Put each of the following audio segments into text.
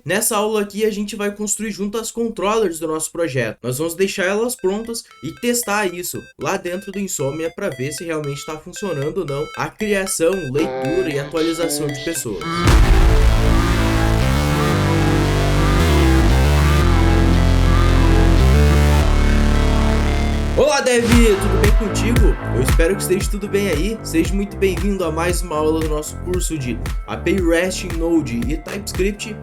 Nessa aula aqui a gente vai construir junto as controllers do nosso projeto. Nós vamos deixar elas prontas e testar isso lá dentro do Insomnia para ver se realmente está funcionando ou não a criação, leitura e atualização de pessoas. Olá, Dev! Tudo bem contigo? Eu espero que esteja tudo bem aí. Seja muito bem-vindo a mais uma aula do nosso curso de API REST em Node e TypeScript.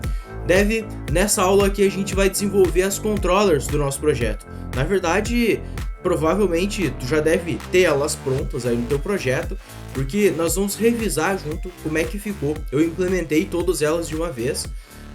Dev, nessa aula aqui a gente vai desenvolver as controllers do nosso projeto. Na verdade, provavelmente tu já deve ter elas prontas aí no teu projeto, porque nós vamos revisar junto como é que ficou. Eu implementei todas elas de uma vez,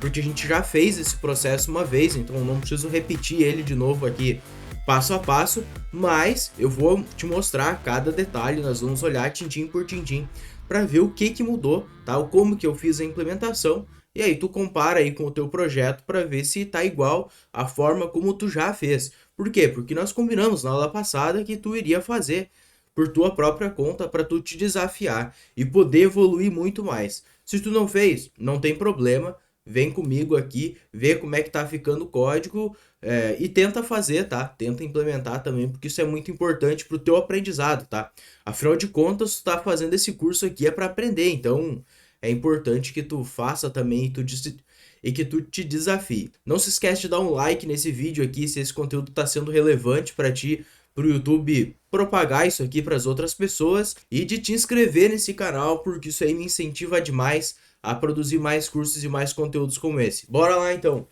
porque a gente já fez esse processo uma vez, então eu não preciso repetir ele de novo aqui passo a passo, mas eu vou te mostrar cada detalhe, nós vamos olhar tintim por tintim para ver o que mudou, tá? Como que eu fiz a implementação, e aí tu compara aí com o teu projeto para ver se tá igual à forma como tu já fez. Por quê? Porque nós combinamos na aula passada que tu iria fazer por tua própria conta para tu te desafiar e poder evoluir muito mais. Se tu não fez, não tem problema, vem comigo aqui, vê como é que tá ficando o código e tenta fazer, tá? Tenta implementar também, porque isso é muito importante pro teu aprendizado, tá? Afinal de contas, tu tá fazendo esse curso aqui é para aprender, então é importante que tu faça também e que tu te desafie. Não se esquece de dar um like nesse vídeo aqui, se esse conteúdo tá sendo relevante para ti, pro YouTube propagar isso aqui para as outras pessoas, e de te inscrever nesse canal, porque isso aí me incentiva demais a produzir mais cursos e mais conteúdos como esse. Bora lá então!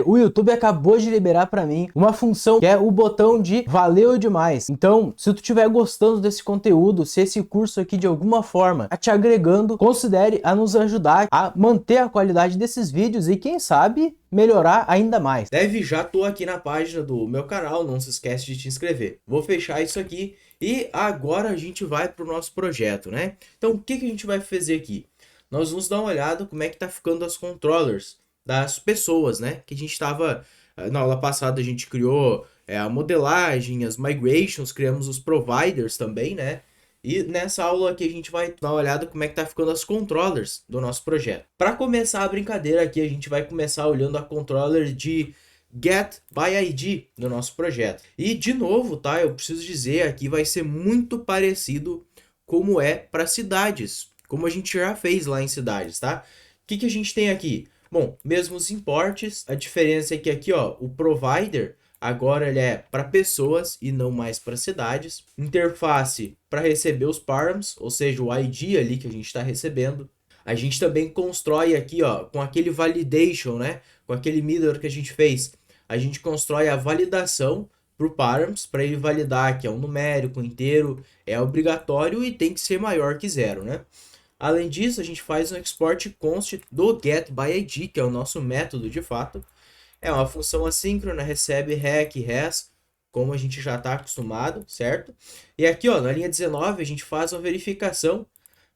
O YouTube acabou de liberar para mim uma função que é o botão de valeu demais. Então, se tu estiver gostando desse conteúdo, se esse curso aqui de alguma forma tá te agregando, considere a nos ajudar a manter a qualidade desses vídeos e quem sabe melhorar ainda mais. Já tô aqui na página do meu canal, não se esquece de te inscrever. Vou fechar isso aqui e agora a gente vai pro nosso projeto, né? Então, o que a gente vai fazer aqui? Nós vamos dar uma olhada como é que tá ficando as controllers das pessoas, né? Que a gente estava na aula passada a gente criou a modelagem, as migrations, criamos os providers também, né? E nessa aula aqui a gente vai dar uma olhada como é que tá ficando as controllers do nosso projeto. Para começar a brincadeira aqui, a gente vai começar olhando a controller de Get by ID do nosso projeto. E de novo, tá? Eu preciso dizer, aqui vai ser muito parecido como é para cidades, como a gente já fez lá em cidades, tá? O que a gente tem aqui? Bom, mesmos importes, a diferença é que aqui, ó, o provider agora ele é para pessoas e não mais para cidades. Interface para receber os params, ou seja, o ID ali que a gente está recebendo. A gente também constrói aqui, ó, com aquele validation, né? Com aquele middleware que a gente fez, a gente constrói a validação para o params, para ele validar que é um numérico inteiro, é obrigatório e tem que ser maior que zero, né? Além disso, a gente faz um export const do getById, que é o nosso método de fato. É uma função assíncrona, recebe rec, res, como a gente já está acostumado, certo? E aqui, ó, na linha 19, a gente faz uma verificação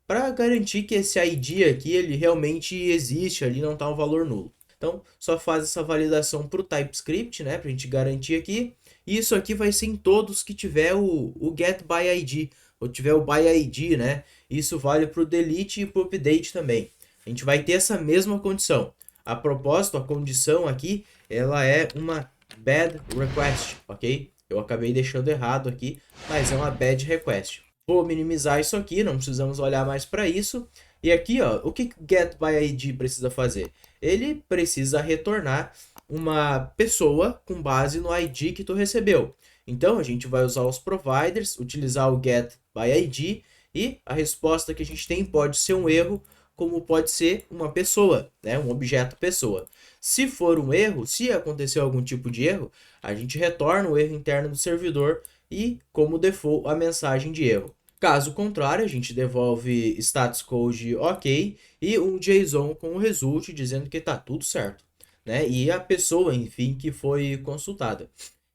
para garantir que esse ID aqui ele realmente existe, ali não está um valor nulo. Então, só faz essa validação para o TypeScript, né, para a gente garantir aqui. E isso aqui vai ser em todos que tiver o getById, ou tiver o byId, né? Isso vale para o delete e para o update também. A gente vai ter essa mesma condição. A propósito, a condição aqui, ela é uma bad request, ok? Eu acabei deixando errado aqui, mas é uma bad request. Vou minimizar isso aqui, não precisamos olhar mais para isso. E aqui, ó, o que getById precisa fazer? Ele precisa retornar uma pessoa com base no ID que tu recebeu. Então, a gente vai usar os providers, utilizar o getById, e a resposta que a gente tem pode ser um erro, como pode ser uma pessoa, né? Um objeto pessoa. Se for um erro, se acontecer algum tipo de erro, a gente retorna o erro interno do servidor e, como default, a mensagem de erro. Caso contrário, a gente devolve status code ok e um JSON com o result dizendo que está tudo certo, né? E a pessoa, enfim, que foi consultada.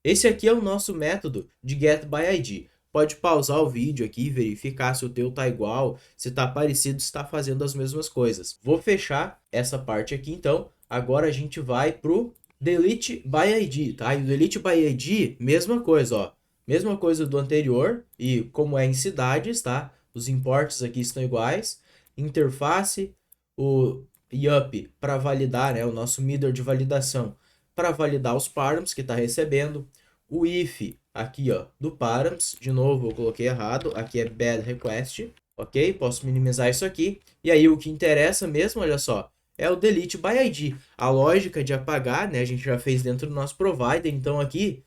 Esse aqui é o nosso método de getById. Pode pausar o vídeo aqui e verificar se o teu tá igual, se tá parecido, se tá fazendo as mesmas coisas. Vou fechar essa parte aqui então. Agora a gente vai pro delete by ID, tá? E o delete by ID, mesma coisa, ó. Mesma coisa do anterior e como é em cidades, tá? Os importes aqui estão iguais. Interface, o yup para validar, né, o nosso middle de validação para validar os params que está recebendo, o if aqui, ó, do params, de novo eu coloquei errado, aqui é bad request, ok? Posso minimizar isso aqui, e aí o que interessa mesmo, olha só, é o delete by ID, a lógica de apagar, né, a gente já fez dentro do nosso provider, então aqui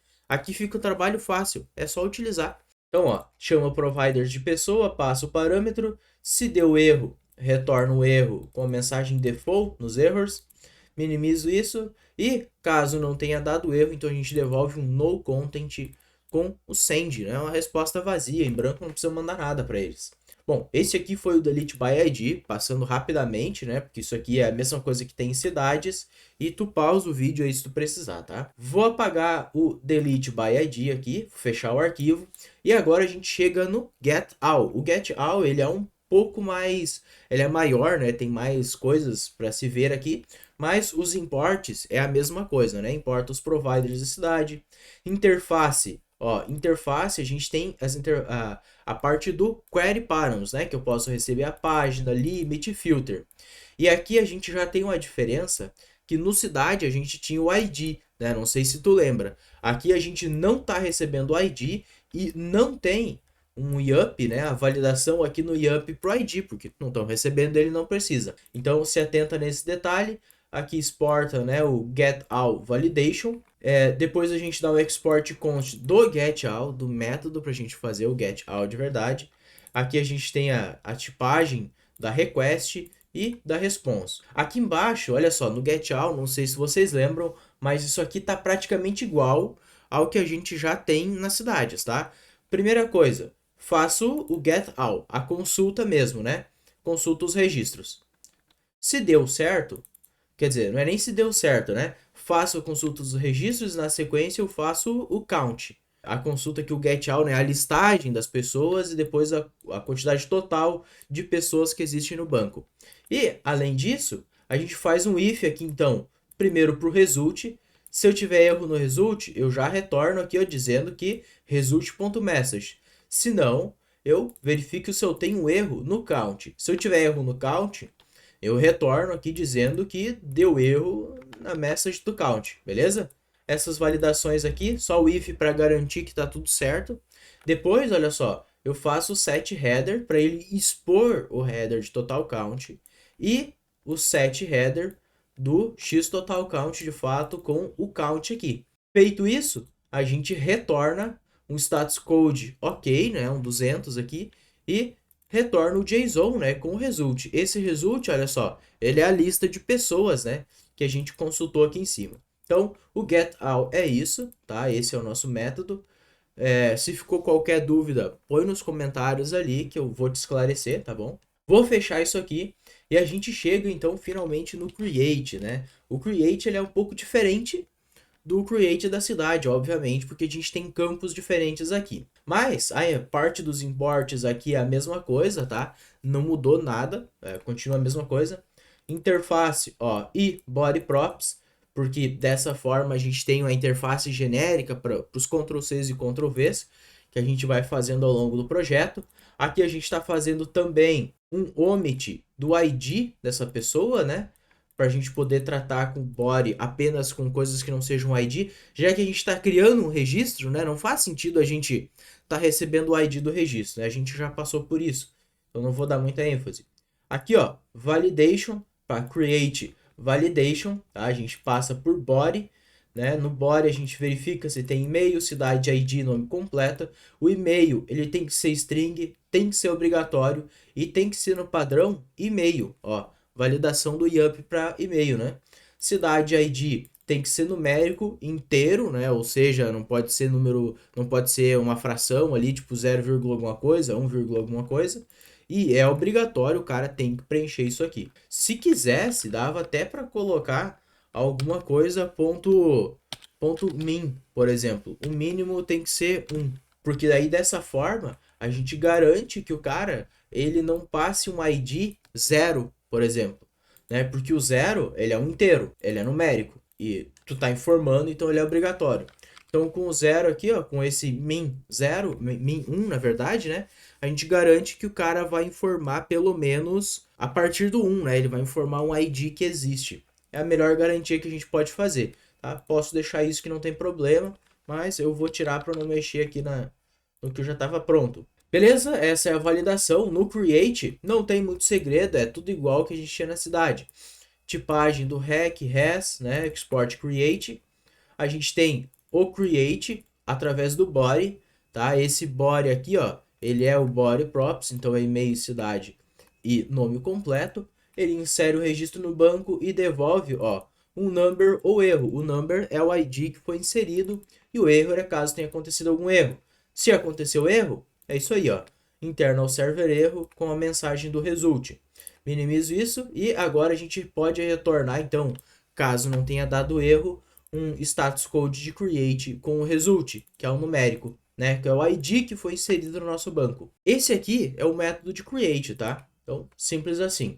fica o trabalho fácil, é só utilizar. Então, ó, chama o provider de pessoa, passa o parâmetro, se deu erro, retorna o erro com a mensagem default nos errors, minimizo isso e caso não tenha dado erro, então a gente devolve um no content com o send, né? Uma resposta vazia, em branco, não precisa mandar nada para eles. Bom, esse aqui foi o delete by ID, passando rapidamente, né? Porque isso aqui é a mesma coisa que tem em cidades. E tu pausa o vídeo aí se tu precisar, tá? Vou apagar o delete by ID aqui, fechar o arquivo. E agora a gente chega no getAll. O getAll, ele é um pouco mais... Ele é maior, né? Tem mais coisas para se ver aqui. Mas os imports é a mesma coisa, né? Importa os providers da cidade. Interface. Ó, interface, a gente tem a parte do query params, né? Que eu posso receber a página, limit, filter. E aqui a gente já tem uma diferença que no cidade a gente tinha o ID, né? Não sei se tu lembra. Aqui a gente não está recebendo o ID e não tem um yup, né? A validação aqui no yup pro ID, porque não estão recebendo, ele não precisa. Então se atenta nesse detalhe. Aqui exporta, né, o getAll validation. Depois a gente dá o export const do getAll, do método para a gente fazer o getAll de verdade. Aqui a gente tem a tipagem da request e da response. Aqui embaixo, olha só, no getAll, não sei se vocês lembram, mas isso aqui está praticamente igual ao que a gente já tem nas cidades, tá? Primeira coisa, faço o getAll, a consulta mesmo, né? Consulta os registros. Se deu certo, quer dizer, não é nem se deu certo, né? Faço a consulta dos registros e na sequência eu faço o count. A consulta que o getAll, né? A listagem das pessoas e depois a quantidade total de pessoas que existem no banco. E, além disso, a gente faz um if aqui, então, primeiro para o result. Se eu tiver erro no result, eu já retorno aqui, ó, dizendo que result.message. Se não, eu verifico se eu tenho um erro no count. Se eu tiver erro no count, eu retorno aqui dizendo que deu erro na message do count, beleza? Essas validações aqui, só o if para garantir que está tudo certo. Depois, olha só, eu faço o set header para ele expor o header de total count e o set header do x total count de fato com o count aqui. Feito isso, a gente retorna um status code ok, né, um 200 aqui, e retorna o JSON, né, com o result. Esse result, olha só, ele é a lista de pessoas, né, que a gente consultou aqui em cima. Então, o getAll é isso, tá? Esse é o nosso método. Se ficou qualquer dúvida, põe nos comentários ali que eu vou te esclarecer, tá bom? Vou fechar isso aqui e a gente chega, então, finalmente no create, né? O create, ele é um pouco diferente do create da cidade, obviamente, porque a gente tem campos diferentes aqui. Mas a parte dos imports aqui é a mesma coisa, tá? Não mudou nada, continua a mesma coisa. Interface, ó, e body props, porque dessa forma a gente tem uma interface genérica para os Ctrl+Cs e Ctrl+Vs, que a gente vai fazendo ao longo do projeto. Aqui a gente está fazendo também um omit do ID dessa pessoa, né? Para a gente poder tratar com o body apenas com coisas que não sejam ID, já que a gente está criando um registro, né? Não faz sentido a gente tá recebendo o ID do registro, né? A gente já passou por isso, então não vou dar muita ênfase. Aqui, ó, validation, para create validation, tá? A gente passa por body, né? No body a gente verifica se tem e-mail, cidade, ID, nome completo. O e-mail, ele tem que ser string, tem que ser obrigatório e tem que ser no padrão e-mail, ó. Validação do yup para e-mail, né? Cidade ID tem que ser numérico inteiro, né? Ou seja, não pode ser número, não pode ser uma fração ali, tipo 0, alguma coisa, 1, alguma coisa. E é obrigatório, o cara tem que preencher isso aqui. Se quisesse, dava até para colocar alguma coisa ponto min, por exemplo. O mínimo tem que ser 1, porque daí dessa forma a gente garante que o cara ele não passe um ID 0, por exemplo, né? Porque o 0, ele é um inteiro, ele é numérico e tu tá informando, então ele é obrigatório. Então com o 0 aqui, ó, com esse min 0, min 1, na verdade, né? A gente garante que o cara vai informar pelo menos a partir do 1, né? Ele vai informar um ID que existe. É a melhor garantia que a gente pode fazer, tá? Posso deixar isso que não tem problema, mas eu vou tirar para não mexer aqui no que já estava pronto. Beleza? Essa é a validação. No create não tem muito segredo, é tudo igual que a gente tinha na cidade. Tipagem do rec, res, né? Export create. A gente tem o create através do body, tá? Esse body aqui, ó, ele é o body props, então é e-mail, cidade e nome completo. Ele insere o registro no banco e devolve, ó, um number ou erro. O number é o ID que foi inserido e o erro é caso tenha acontecido algum erro. Se aconteceu erro, é isso aí, ó. Internal server erro com a mensagem do result. Minimizo isso e agora a gente pode retornar, então, caso não tenha dado erro, um status code de create com o result, que é o numérico, né? Que é o ID que foi inserido no nosso banco. Esse aqui é o método de create, tá? Então, simples assim.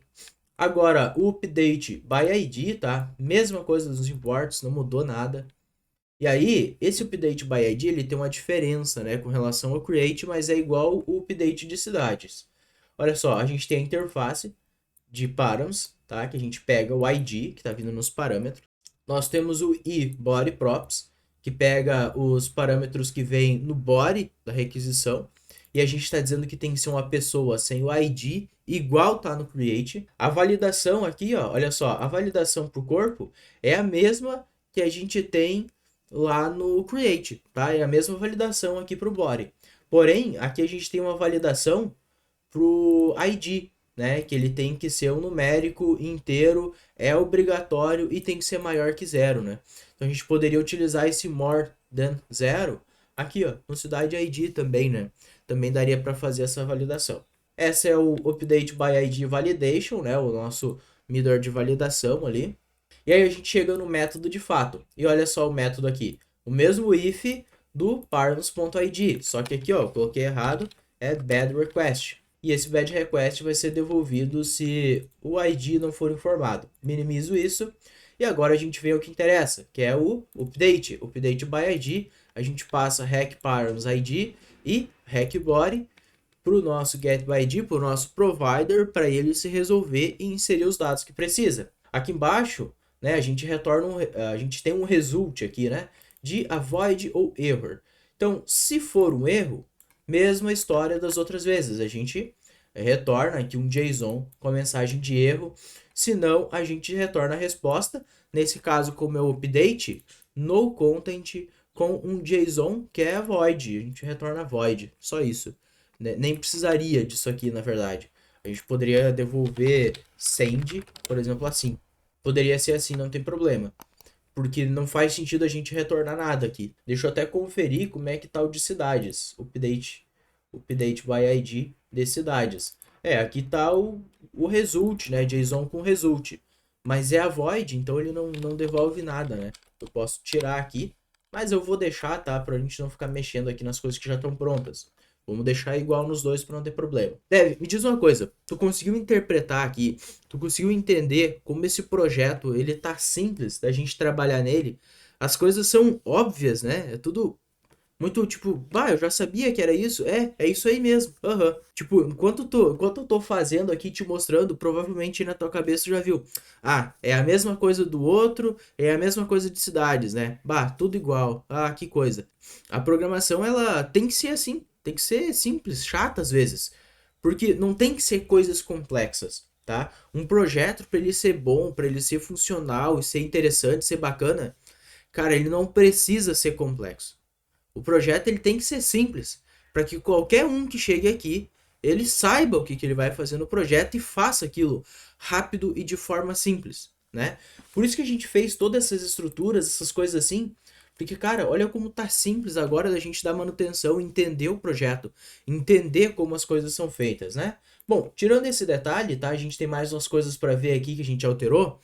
Agora, o update by ID, tá? Mesma coisa dos imports, não mudou nada. E aí, esse update by ID, ele tem uma diferença, né, com relação ao create, mas é igual o update de cidades. Olha só, a gente tem a interface de params, tá? Que a gente pega o ID, que está vindo nos parâmetros. Nós temos o body props, que pega os parâmetros que vem no body da requisição. E a gente está dizendo que tem que ser uma pessoa sem o ID, igual tá no create. A validação aqui, ó, olha só, a validação para o corpo é a mesma que a gente tem lá no create, tá? É a mesma validação aqui para o body. Porém, aqui a gente tem uma validação pro ID, né? Que ele tem que ser um numérico inteiro, é obrigatório e tem que ser maior que 0, né? Então a gente poderia utilizar esse more than 0 aqui, ó, no cidade ID também, né? Também daria para fazer essa validação. Essa é o update by ID validation, né? O nosso middleware de validação ali. E aí a gente chega no método de fato. E olha só o método aqui. O mesmo if do params.id. Só que aqui, ó, eu coloquei errado. É bad request. E esse bad request vai ser devolvido se o ID não for informado. Minimizo isso. E agora a gente vê o que interessa, que é o update. Update by ID. A gente passa rec params ID e rec body para o nosso get by ID, para o nosso provider, para ele se resolver e inserir os dados que precisa. Aqui embaixo, né, a gente a gente tem um result aqui, né, de avoid ou error. Então, se for um erro, mesma história das outras vezes, a gente retorna aqui um JSON com a mensagem de erro, senão a gente retorna a resposta, nesse caso como é o update, no content com um JSON que é void, a gente retorna void, só isso. Nem precisaria disso aqui, na verdade. A gente poderia devolver send, por exemplo, assim. Poderia ser assim, não tem problema. Porque não faz sentido a gente retornar nada aqui. Deixa eu até conferir como é que tá o de cidades. Update by ID de cidades. Aqui tá o result, né? JSON com result. Mas é a void, então ele não devolve nada, né? Eu posso tirar aqui, mas eu vou deixar, tá? Pra gente não ficar mexendo aqui nas coisas que já estão prontas. Vamos deixar igual nos dois para não ter problema. Dev, me diz uma coisa. Tu conseguiu interpretar aqui, tu conseguiu entender como esse projeto, ele tá simples da gente trabalhar nele? As coisas são óbvias, né? É tudo muito tipo, eu já sabia que era isso. É isso aí mesmo. Aham. Tipo, enquanto eu tô fazendo aqui, te mostrando, provavelmente na tua cabeça tu já viu. É a mesma coisa do outro, é a mesma coisa de cidades, né? Tudo igual. Que coisa. A programação, ela tem que ser assim. Tem que ser simples, chata às vezes. Porque não tem que ser coisas complexas, tá? Um projeto, para ele ser bom, para ele ser funcional, ser interessante, ser bacana, cara, ele não precisa ser complexo. O projeto ele tem que ser simples, para que qualquer um que chegue aqui, ele saiba o que ele vai fazer no projeto e faça aquilo rápido e de forma simples, né? Por isso que a gente fez todas essas estruturas, essas coisas assim, porque, cara, olha como tá simples agora da gente dar manutenção, entender o projeto, entender como as coisas são feitas, né? Bom, tirando esse detalhe, tá? A gente tem mais umas coisas para ver aqui que a gente alterou.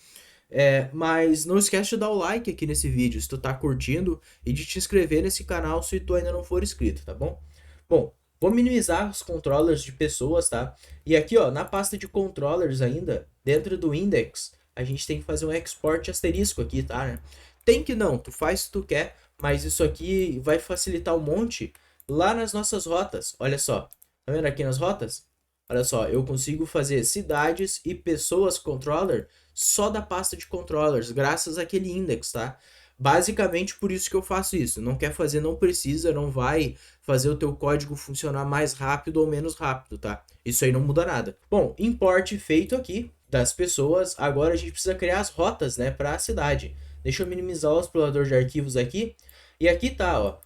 Mas não esquece de dar o like aqui nesse vídeo se tu tá curtindo e de te inscrever nesse canal se tu ainda não for inscrito, tá bom? Bom, vou minimizar os controllers de pessoas, tá? E aqui, ó, na pasta de controllers ainda, dentro do index, a gente tem que fazer um export asterisco aqui, tá? Né? Tem que não, tu faz se tu quer, mas isso aqui vai facilitar um monte lá nas nossas rotas. Olha só, tá vendo aqui nas rotas? olha só, eu consigo fazer cidades e pessoas controller só da pasta de controllers, graças àquele index, tá? Basicamente por isso que eu faço isso. Não quer fazer, não precisa, não vai fazer o teu código funcionar mais rápido ou menos rápido, tá? Isso aí não muda nada. Bom, import feito aqui das pessoas. Agora a gente precisa criar as rotas, né, para a cidade. Deixa eu minimizar o explorador de arquivos aqui. E aqui tá, ó,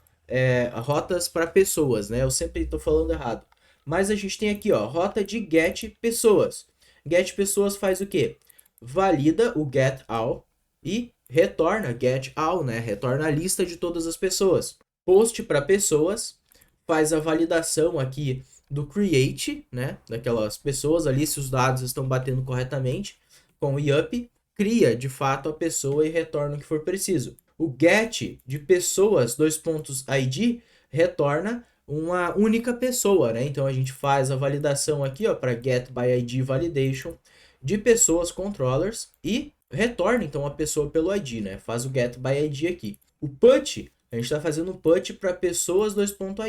rotas para pessoas, né? Eu sempre tô falando errado. Mas a gente tem aqui, ó, rota de get pessoas. Get pessoas faz o quê? Valida o get all e retorna get all, né? Retorna a lista de todas as pessoas. Post para pessoas faz a validação aqui do create, né? Daquelas pessoas ali, se os dados estão batendo corretamente com o yup, cria de fato a pessoa e retorna o que for preciso. O get de pessoas, id, retorna uma única pessoa, né? Então a gente faz a validação aqui, ó, para get by id validation de pessoas controllers e retorna então a pessoa pelo id, né? Faz o get by id aqui. O put, a gente está fazendo um put para pessoas,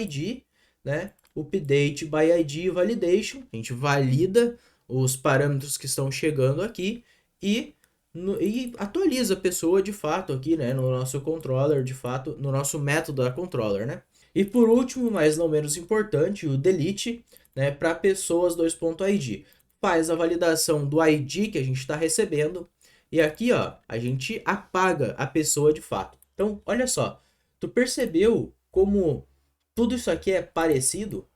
id, né? Update by id validation, a gente valida os parâmetros que estão chegando aqui e atualiza a pessoa de fato aqui, né, no nosso controller, de fato, no nosso método da controller, né? E por último, mas não menos importante, o delete, né, para pessoas, id. Faz a validação do id que a gente está recebendo e aqui, ó, a gente apaga a pessoa de fato. Então, olha só, tu percebeu como tudo isso aqui é parecido?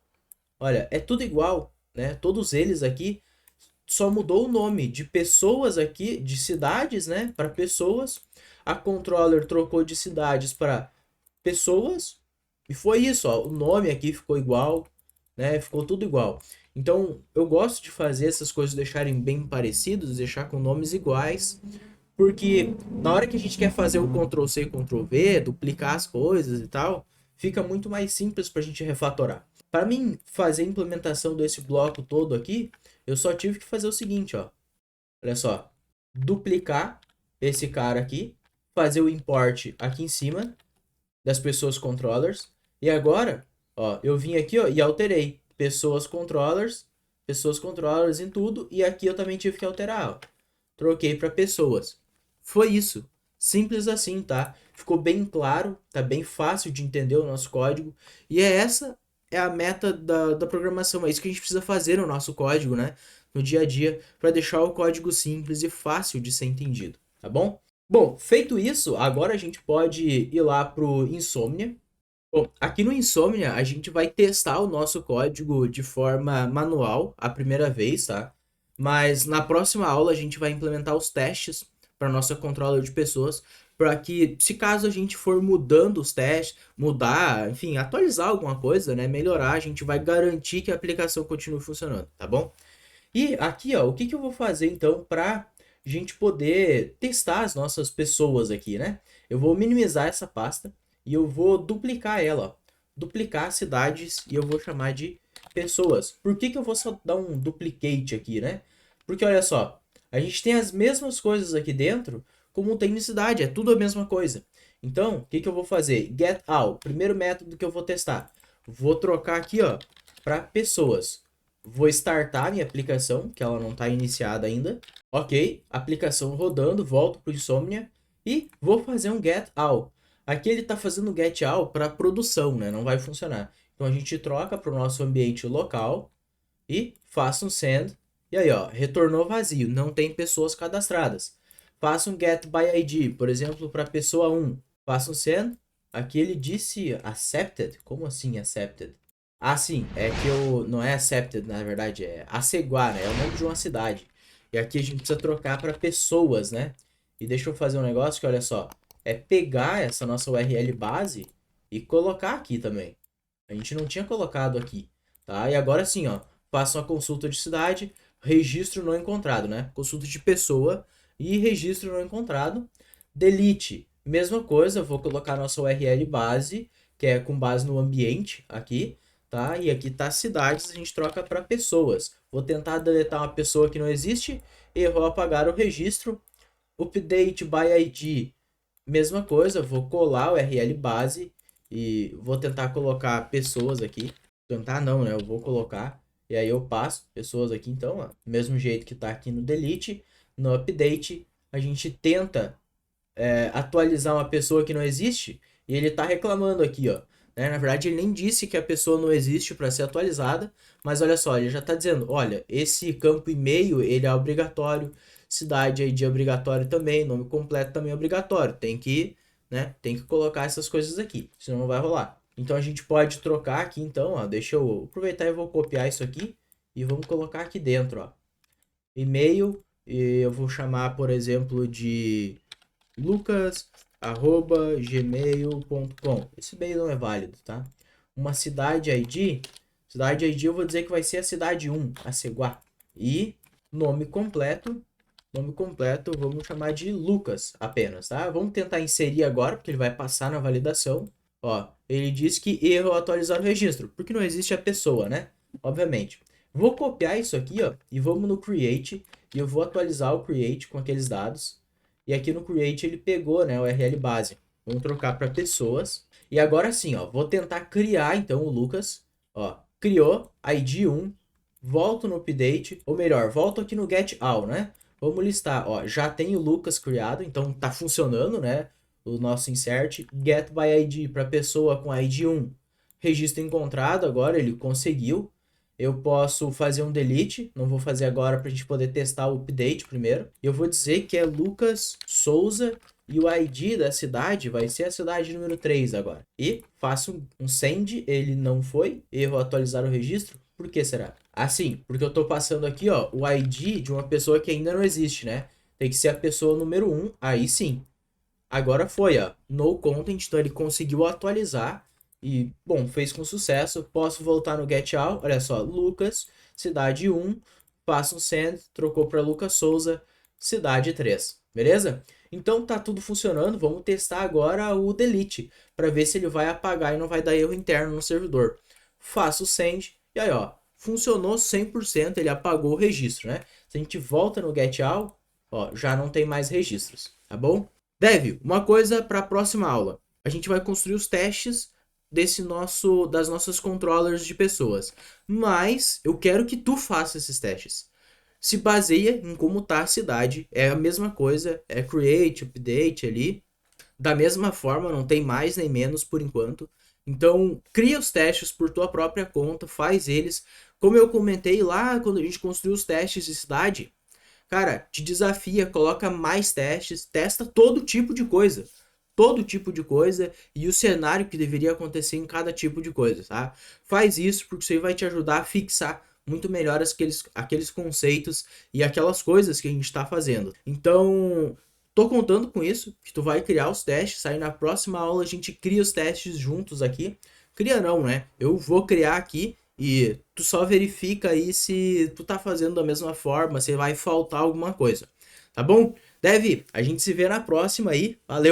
Olha, é tudo igual, né? Todos eles aqui só mudou o nome de pessoas aqui, de cidades, né, para pessoas. A controller trocou de cidades para pessoas e foi isso, ó. O nome aqui ficou igual, né? Ficou tudo igual. Então, eu gosto de fazer essas coisas deixarem bem parecidos, deixar com nomes iguais, porque na hora que a gente quer fazer o Ctrl C, Ctrl V, duplicar as coisas e tal, fica muito mais simples para a gente refatorar. Para mim fazer a implementação desse bloco todo aqui, eu só tive que fazer o seguinte, ó. Olha só, duplicar esse cara aqui, fazer o import aqui em cima das pessoas controllers, e agora, ó, eu vim aqui, ó, e alterei pessoas controllers em tudo, e aqui eu também tive que alterar, ó. Troquei para pessoas. Foi isso. Simples assim, tá? Ficou bem claro, tá bem fácil de entender o nosso código. E essa é a meta da programação. É isso que a gente precisa fazer no nosso código, né? No dia a dia, para deixar o código simples e fácil de ser entendido, tá bom? Bom, feito isso, agora a gente pode ir lá pro Insomnia. Bom, aqui no Insomnia a gente vai testar o nosso código de forma manual a primeira vez, tá? Mas na próxima aula a gente vai implementar os testes para nossa controller de pessoas, para que, se caso a gente for mudando os testes, mudar, enfim, atualizar alguma coisa, né, melhorar, a gente vai garantir que a aplicação continue funcionando, tá bom? E aqui, ó, o que que eu vou fazer então para a gente poder testar as nossas pessoas aqui, né? Eu vou minimizar essa pasta e eu vou duplicar ela, ó. Duplicar cidades e eu vou chamar de pessoas. Por que que eu vou só dar um duplicate aqui, né? Porque olha só, a gente tem as mesmas coisas aqui dentro como tem na cidade, é tudo a mesma coisa. Então, o que que eu vou fazer? Get all, primeiro método que eu vou testar. Vou trocar aqui, ó, para pessoas. Vou startar minha aplicação, que ela não está iniciada ainda. Ok, aplicação rodando, volto para o Insomnia e vou fazer um get all. Aqui ele está fazendo get all para produção, né? Não vai funcionar. Então a gente troca para o nosso ambiente local e faça um send. E aí, ó, retornou vazio, não tem pessoas cadastradas. Faça um get by ID, por exemplo, para pessoa 1. Faça um send. Aqui ele disse accepted. Como assim accepted? Ah, sim, é que eu não é accepted, na verdade, é Aceguá, né? É o nome de uma cidade. E aqui a gente precisa trocar para pessoas, né? E deixa eu fazer um negócio que, olha só, é pegar essa nossa URL base e colocar aqui também. A gente não tinha colocado aqui, tá? E agora sim, ó, faça uma consulta de cidade, registro não encontrado, né? Consulta de pessoa e registro não encontrado. Delete, mesma coisa, vou colocar nossa URL base, que é com base no ambiente aqui, tá? E aqui tá cidades, a gente troca para pessoas. Vou tentar deletar uma pessoa que não existe, errou apagar o registro. Update by ID, mesma coisa, vou colar o URL base e vou tentar colocar pessoas aqui. Tentar não, né? Eu vou colocar. E aí eu passo pessoas aqui, então, ó, mesmo jeito que tá aqui no delete, no update, a gente tenta atualizar uma pessoa que não existe e ele tá reclamando aqui, ó. Né? Na verdade, ele nem disse que a pessoa não existe para ser atualizada, mas olha só, ele já tá dizendo, olha, esse campo e-mail, ele é obrigatório, cidade ID é obrigatório também, nome completo também é obrigatório, tem que, né, tem que colocar essas coisas aqui, senão não vai rolar. Então a gente pode trocar aqui, então, ó, deixa eu aproveitar e vou copiar isso aqui e vamos colocar aqui dentro, ó. E-mail, e eu vou chamar, por exemplo, de lucas@gmail.com. Esse e-mail não é válido, tá? Uma cidade ID eu vou dizer que vai ser a cidade 1, a Ceguá. E nome completo, vamos chamar de Lucas apenas, tá? Vamos tentar inserir agora, porque ele vai passar na validação. Ó, ele diz que erro ao atualizar o registro, porque não existe a pessoa, né? Obviamente. Vou copiar isso aqui, ó, e vamos no Create, e eu vou atualizar o Create com aqueles dados. E aqui no Create ele pegou, né, o URL base. Vamos trocar para pessoas. E agora sim, ó, vou tentar criar então o Lucas. Ó, criou, ID 1, volto no update, ou melhor, volto aqui no get all, né? Vamos listar, ó, já tem o Lucas criado, então tá funcionando, né? O nosso insert, get by ID para pessoa com ID 1, registro encontrado, agora ele conseguiu. Eu posso fazer um delete, não vou fazer agora para a gente poder testar o update primeiro. Eu vou dizer que é Lucas Souza e o ID da cidade vai ser a cidade número 3 agora. E faço um send, ele não foi, erro atualizar o registro. Por que será? Assim, porque eu estou passando aqui, ó, o ID de uma pessoa que ainda não existe, né? Tem que ser a pessoa número 1, aí sim. Agora foi, ó, no content, então ele conseguiu atualizar e, bom, fez com sucesso. Posso voltar no get all, olha só, Lucas, cidade 1, faço um send, trocou para Lucas Souza, cidade 3, beleza? Então tá tudo funcionando, vamos testar agora o delete, para ver se ele vai apagar e não vai dar erro interno no servidor. Faço o send, e aí ó, funcionou 100%, ele apagou o registro, né? Se a gente volta no get all, ó, já não tem mais registros, tá bom? Dev, uma coisa para a próxima aula. A gente vai construir os testes das nossas controllers de pessoas. Mas eu quero que tu faça esses testes. Se baseia em como tá a cidade. É a mesma coisa, é create, update ali. Da mesma forma, não tem mais nem menos por enquanto. Então, cria os testes por tua própria conta, faz eles. Como eu comentei lá quando a gente construiu os testes de cidade, cara, te desafia, coloca mais testes, testa todo tipo de coisa. Todo tipo de coisa e o cenário que deveria acontecer em cada tipo de coisa, tá? Faz isso porque isso aí vai te ajudar a fixar muito melhor aqueles conceitos e aquelas coisas que a gente está fazendo. Então, tô contando com isso, que tu vai criar os testes, aí na próxima aula a gente cria os testes juntos aqui. Cria não, né? Eu vou criar aqui e tu só verifica aí se tu tá fazendo da mesma forma, se vai faltar alguma coisa. Tá bom? Dev, a gente se vê na próxima aí. Valeu!